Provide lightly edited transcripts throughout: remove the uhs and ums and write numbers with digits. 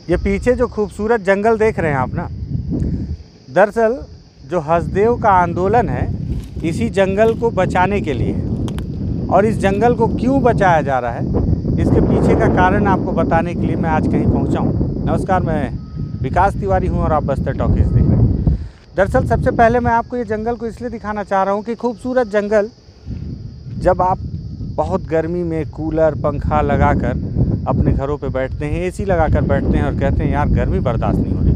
ये पीछे जो खूबसूरत जंगल देख रहे हैं आप ना, दरअसल जो हसदेव का आंदोलन है इसी जंगल को बचाने के लिए, और इस जंगल को क्यों बचाया जा रहा है इसके पीछे का कारण आपको बताने के लिए मैं आज कहीं पहुंचा हूं। नमस्कार, मैं विकास तिवारी हूं और आप बस्तर टॉकीज देख रहे हैं। दरअसल सबसे पहले मैं आपको ये जंगल को इसलिए दिखाना चाह रहा हूं कि खूबसूरत जंगल, जब आप बहुत गर्मी में कूलर पंखा लगाकर अपने घरों पे बैठते हैं, एसी लगाकर बैठते हैं और कहते हैं यार गर्मी बर्दाश्त नहीं हो रही,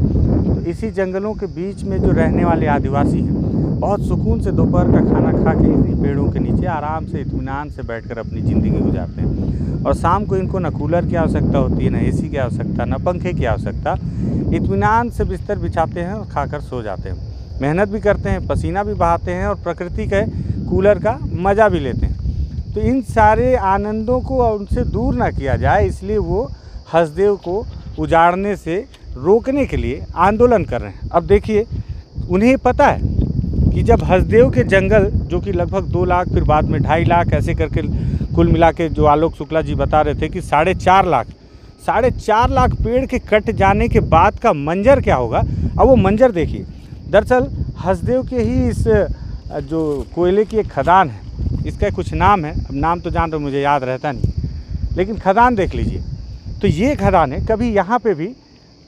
तो इसी जंगलों के बीच में जो रहने वाले आदिवासी हैं बहुत सुकून से दोपहर का खाना खा के इन्हीं पेड़ों के नीचे आराम से इत्मीनान से बैठकर अपनी ज़िंदगी गुजारते हैं। और शाम को इनको न कूलर की आवश्यकता होती है, न एसी की आवश्यकता, न पंखे की आवश्यकता, इत्मीनान से बिस्तर बिछाते हैं और खाकर सो जाते हैं। मेहनत भी करते हैं, पसीना भी बहाते हैं और प्रकृति के कूलर का मज़ा भी लेते हैं। तो इन सारे आनंदों को उनसे दूर ना किया जाए, इसलिए वो हसदेव को उजाड़ने से रोकने के लिए आंदोलन कर रहे हैं। अब देखिए, उन्हें पता है कि जब हसदेव के जंगल, जो कि लगभग 2 लाख फिर बाद में 2.5 लाख ऐसे करके कुल मिला के जो आलोक शुक्ला जी बता रहे थे कि 4.5 लाख पेड़ के कट जाने के बाद का मंजर क्या होगा। अब वो मंजर देखिए। दरअसल हसदेव के ही इस जो कोयले की एक खदान है, इसका कुछ नाम है, अब नाम तो जान रहे मुझे याद रहता नहीं, लेकिन खदान देख लीजिए। तो ये खदान है, कभी यहाँ पे भी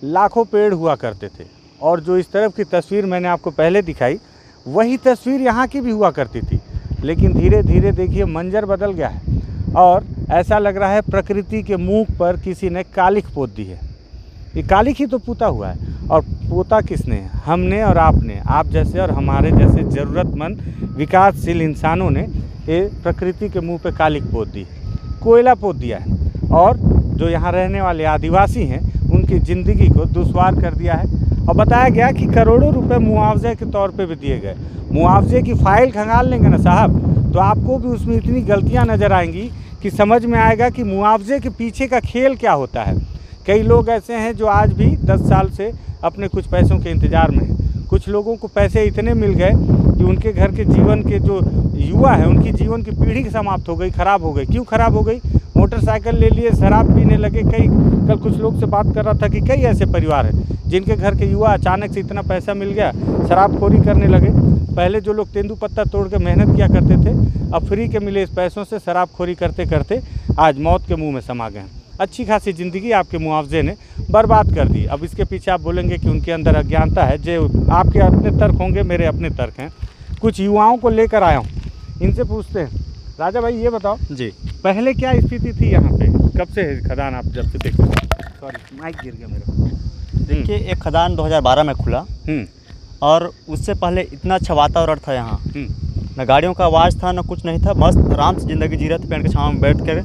लाखों पेड़ हुआ करते थे, और जो इस तरफ की तस्वीर मैंने आपको पहले दिखाई वही तस्वीर यहाँ की भी हुआ करती थी। लेकिन धीरे धीरे देखिए मंजर बदल गया है और ऐसा लग रहा है प्रकृति के मुंह पर किसी ने कालिख पोत दी है। ये कालिख ही तो पोता हुआ है, और पोता किसने? हमने और आपने, आप जैसे और हमारे जैसे ज़रूरतमंद विकासशील इंसानों ने ये प्रकृति के मुंह पे कालिख पोत दी है, कोयला पोत दिया है, और जो यहाँ रहने वाले आदिवासी हैं उनकी ज़िंदगी को दुश्वार कर दिया है। और बताया गया कि करोड़ों रुपए मुआवजे के तौर पे भी दिए गए। मुआवजे की फ़ाइल खंगाल लेंगे ना साहब, तो आपको भी उसमें इतनी गलतियाँ नज़र आएंगी कि समझ में आएगा कि मुआवजे के पीछे का खेल क्या होता है। कई लोग ऐसे हैं जो आज भी 10 साल से अपने कुछ पैसों के इंतज़ार में हैं। कुछ लोगों को पैसे इतने मिल गए कि उनके घर के जीवन के जो युवा है उनकी जीवन की पीढ़ी समाप्त हो गई, ख़राब हो गई। क्यों ख़राब हो गई? मोटरसाइकिल ले लिए, शराब पीने लगे। कल कुछ लोग से बात कर रहा था कि कई ऐसे परिवार हैं जिनके घर के युवा अचानक से इतना पैसा मिल गया, शराबखोरी करने लगे। पहले जो लोग तेंदुपत्ता तोड़ के मेहनत किया करते थे, अब फ्री के मिले इस पैसों से शराबखोरी करते करते आज मौत के मुंह में समा गए। अच्छी खासी ज़िंदगी आपके मुआवजे ने बर्बाद कर दी। अब इसके पीछे आप बोलेंगे कि उनके अंदर अज्ञानता है। जो आपके अपने तर्क होंगे, मेरे अपने तर्क हैं। कुछ युवाओं को लेकर आया हूँ, इनसे पूछते हैं। राजा भाई ये बताओ जी, पहले क्या स्थिति थी यहाँ पे? कब से है खदान आप जब से देखते हैं? सॉरी माइक गिर गया मेरा। देखिए एक खदान 2012 में खुला, और उससे पहले इतना अच्छा वातावरण था यहाँ, न गाड़ियों का आवाज़ था, न कुछ नहीं था। मस्त आराम से ज़िंदगी जी रहे थे, पेड़ के छाँव में बैठ कर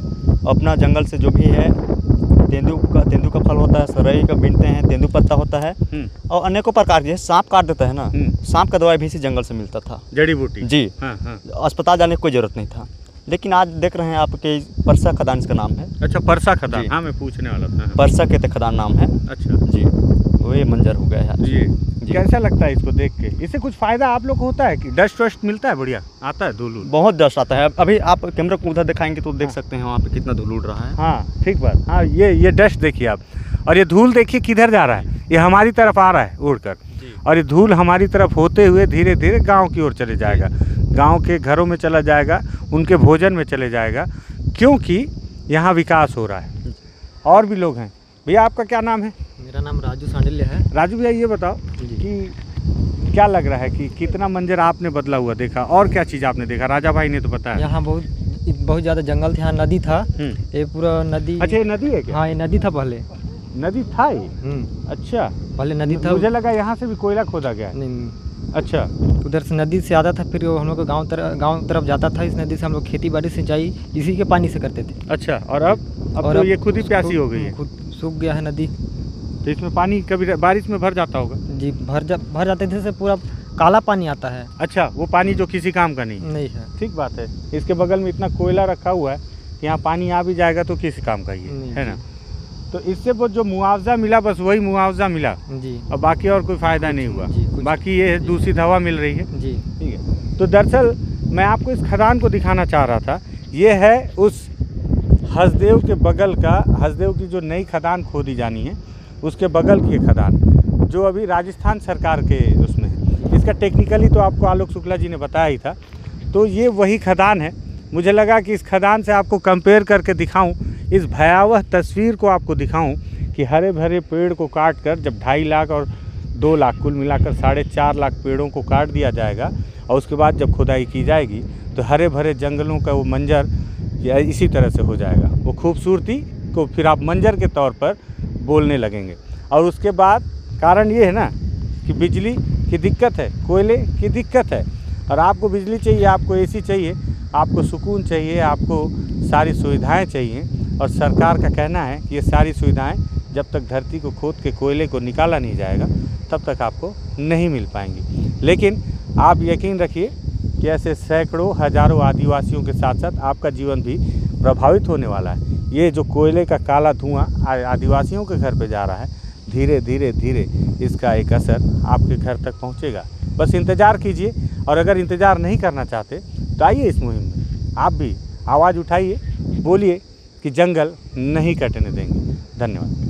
अपना जंगल से जो भी है, तेंदू का फल होता है, सरई का बीनते हैं, तेंदू पत्ता होता है, और अनेकों प्रकार के, सांप काट देता है ना, सांप का दवाई भी इसी जंगल से मिलता था, जड़ी बूटी जी। अस्पताल जाने की कोई ज़रूरत नहीं था। लेकिन आज देख रहे हैं आपके परसा खदान इसका नाम है। अच्छा, परसा खदान, हाँ मैं पूछने वाला था। परसा के खदान नाम है। अच्छा जी, वो ये मंजर हो गया है जी। कैसा लगता है इसको देख के? इससे कुछ फ़ायदा आप लोग को होता है कि डस्ट वस्ट मिलता है? बढ़िया आता है, धूल? बहुत डस्ट आता है। अभी आप कैमरा को उधर दिखाएंगे तो देख सकते हैं वहाँ पे कितना धूल उड़ रहा है। हाँ ठीक बात। हाँ ये डस्ट देखिए आप, और ये धूल देखिए किधर जा रहा है। ये हमारी तरफ आ रहा है उड़कर, और ये धूल हमारी तरफ होते हुए धीरे धीरे गाँव की ओर चले जाएगा, गाँव के घरों में चला जाएगा, उनके भोजन में चले जाएगा, क्योंकि यहाँ विकास हो रहा है। और भी लोग हैं। भैया आपका क्या नाम है? मेरा नाम राजू सांडिल्य है। राजू भैया ये बताओ कि क्या लग रहा है कि कितना मंजर आपने बदला हुआ देखा, और क्या चीज़ आपने देखा? राजा भाई ने तो बताया यहाँ बहुत ज़्यादा जंगल था, यहाँ नदी था, ये पूरा नदी। अच्छा, ये नदी है क्या? हाँ, ये नदी था, पहले नदी था ये। अच्छा, पहले नदी था। मुझे लगा यहाँ से भी कोयला खोदा गया है। नहीं, अच्छा, उधर से नदी से आता था, फिर हम लोग गाँव तरफ जाता था। इस नदी से हम लोग खेती बाड़ी सिंचाई इसी के पानी से करते थे। अच्छा, और अब तो ये खुद ही प्यासी हो गई है, खुद सूख गया है नदी। तो इसमें पानी कभी बारिश में भर जाता होगा? जी, भर जाते थे, से पूरा काला पानी आता है। अच्छा, वो पानी जो किसी काम का नहीं है। ठीक बात है। इसके बगल में इतना कोयला रखा हुआ है कि यहाँ पानी आ भी जाएगा तो किसी काम का ही है ना। तो इससे वो जो मुआवजा मिला, बस वही मुआवजा मिला जी, और बाकी और कोई फ़ायदा नहीं हुआ। बाकी ये दूषित हवा मिल रही है जी। ठीक है। तो दरअसल मैं आपको इस खदान को दिखाना चाह रहा था। ये है उस हसदेव के बगल का, हसदेव की जो नई खदान खोदी जानी है उसके बगल की खदान जो अभी राजस्थान सरकार के उसमें है। इसका टेक्निकली तो आपको आलोक शुक्ला जी ने बताया ही था। तो ये वही खदान है। मुझे लगा कि इस खदान से आपको कंपेयर करके दिखाऊं, इस भयावह तस्वीर को आपको दिखाऊं कि हरे भरे पेड़ को काट कर जब 2.5 लाख और 2 लाख कुल मिलाकर 4.5 लाख पेड़ों को काट दिया जाएगा और उसके बाद जब खुदाई की जाएगी तो हरे भरे जंगलों का वो मंजर इसी तरह से हो जाएगा। वो खूबसूरती को फिर आप मंजर के तौर पर बोलने लगेंगे। और उसके बाद कारण ये है ना कि बिजली की दिक्कत है, कोयले की दिक्कत है, और आपको बिजली चाहिए, आपको एसी चाहिए, आपको सुकून चाहिए, आपको सारी सुविधाएं चाहिए। और सरकार का कहना है कि ये सारी सुविधाएं जब तक धरती को खोद के कोयले को निकाला नहीं जाएगा तब तक आपको नहीं मिल पाएंगी। लेकिन आप यकीन रखिए कि ऐसे सैकड़ों हज़ारों आदिवासियों के साथ साथ आपका जीवन भी प्रभावित होने वाला है। ये जो कोयले का काला धुआं आदिवासियों के घर पे जा रहा है, धीरे धीरे धीरे इसका एक असर आपके घर तक पहुंचेगा। बस इंतज़ार कीजिए, और अगर इंतज़ार नहीं करना चाहते तो आइए इस मुहिम में, आप भी आवाज़ उठाइए, बोलिए कि जंगल नहीं कटने देंगे। धन्यवाद।